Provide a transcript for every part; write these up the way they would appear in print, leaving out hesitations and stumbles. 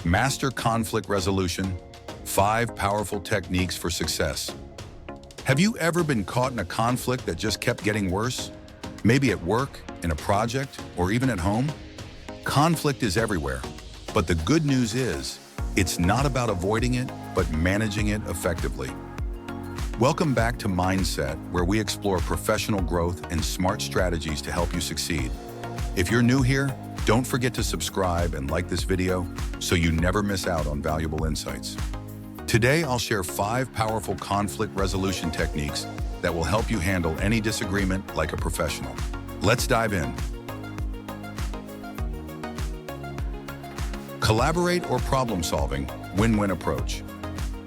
Master conflict resolution, 5 powerful techniques for success. Have you ever been caught in a conflict that just kept getting worse? Maybe at work, in a project, or even at home? Conflict is everywhere, but the good news is, it's not about avoiding it, but managing it effectively. Welcome back to Mindset, where we explore professional growth and smart strategies to help you succeed. If you're new here, don't forget to subscribe and like this video so you never miss out on valuable insights. Today, I'll share 5 powerful conflict resolution techniques that will help you handle any disagreement like a professional. Let's dive in. Collaborate or problem-solving, win-win approach.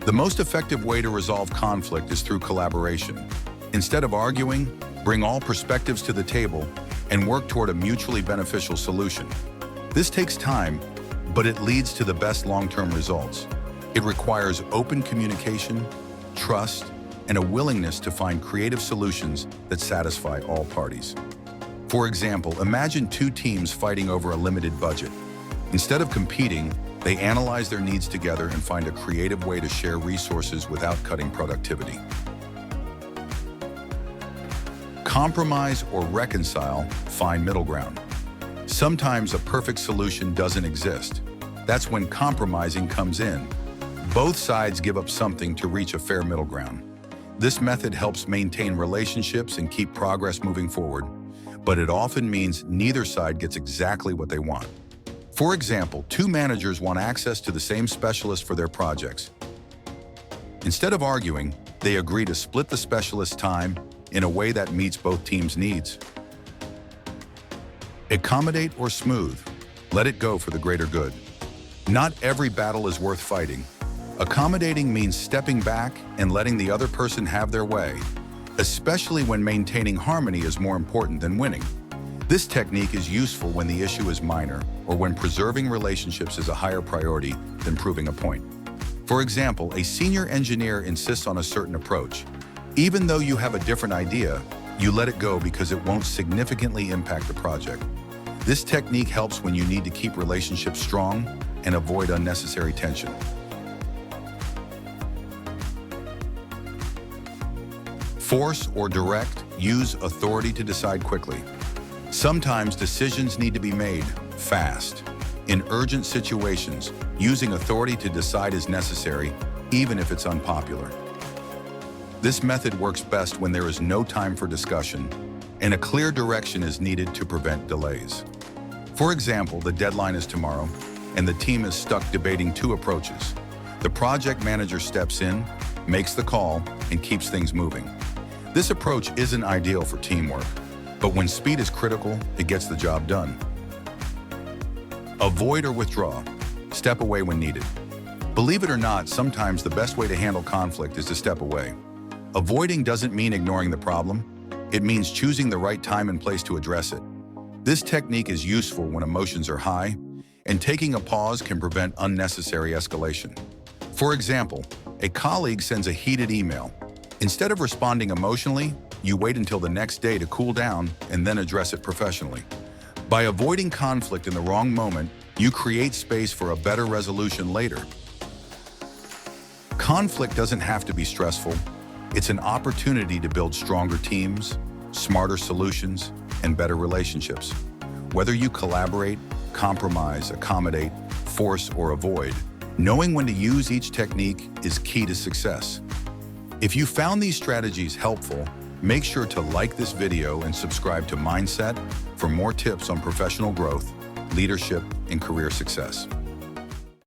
The most effective way to resolve conflict is through collaboration. Instead of arguing, bring all perspectives to the table and work toward a mutually beneficial solution. This takes time, but it leads to the best long-term results. It requires open communication, trust, and a willingness to find creative solutions that satisfy all parties. For example, imagine 2 teams fighting over a limited budget. Instead of competing, they analyze their needs together and find a creative way to share resources without cutting productivity. Compromise or reconcile, find middle ground. Sometimes a perfect solution doesn't exist. That's when compromising comes in. Both sides give up something to reach a fair middle ground. This method helps maintain relationships and keep progress moving forward, but it often means neither side gets exactly what they want. For example, 2 managers want access to the same specialist for their projects. Instead of arguing, they agree to split the specialist's time in a way that meets both teams' needs. Accommodate or smooth, let it go for the greater good. Not every battle is worth fighting. Accommodating means stepping back and letting the other person have their way, especially when maintaining harmony is more important than winning. This technique is useful when the issue is minor or when preserving relationships is a higher priority than proving a point. For example, a senior engineer insists on a certain approach. Even though you have a different idea, you let it go because it won't significantly impact the project. This technique helps when you need to keep relationships strong and avoid unnecessary tension. Force or direct, use authority to decide quickly. Sometimes decisions need to be made fast. In urgent situations, using authority to decide is necessary, even if it's unpopular. This method works best when there is no time for discussion and a clear direction is needed to prevent delays. For example, the deadline is tomorrow and the team is stuck debating 2 approaches. The project manager steps in, makes the call, and keeps things moving. This approach isn't ideal for teamwork, but when speed is critical, it gets the job done. Avoid or withdraw. Step away when needed. Believe it or not, sometimes the best way to handle conflict is to step away. Avoiding doesn't mean ignoring the problem. It means choosing the right time and place to address it. This technique is useful when emotions are high, and taking a pause can prevent unnecessary escalation. For example, a colleague sends a heated email. Instead of responding emotionally, you wait until the next day to cool down and then address it professionally. By avoiding conflict in the wrong moment, you create space for a better resolution later. Conflict doesn't have to be stressful. It's an opportunity to build stronger teams, smarter solutions, and better relationships. Whether you collaborate, compromise, accommodate, force, or avoid, knowing when to use each technique is key to success. If you found these strategies helpful, make sure to like this video and subscribe to Mindset for more tips on professional growth, leadership, and career success.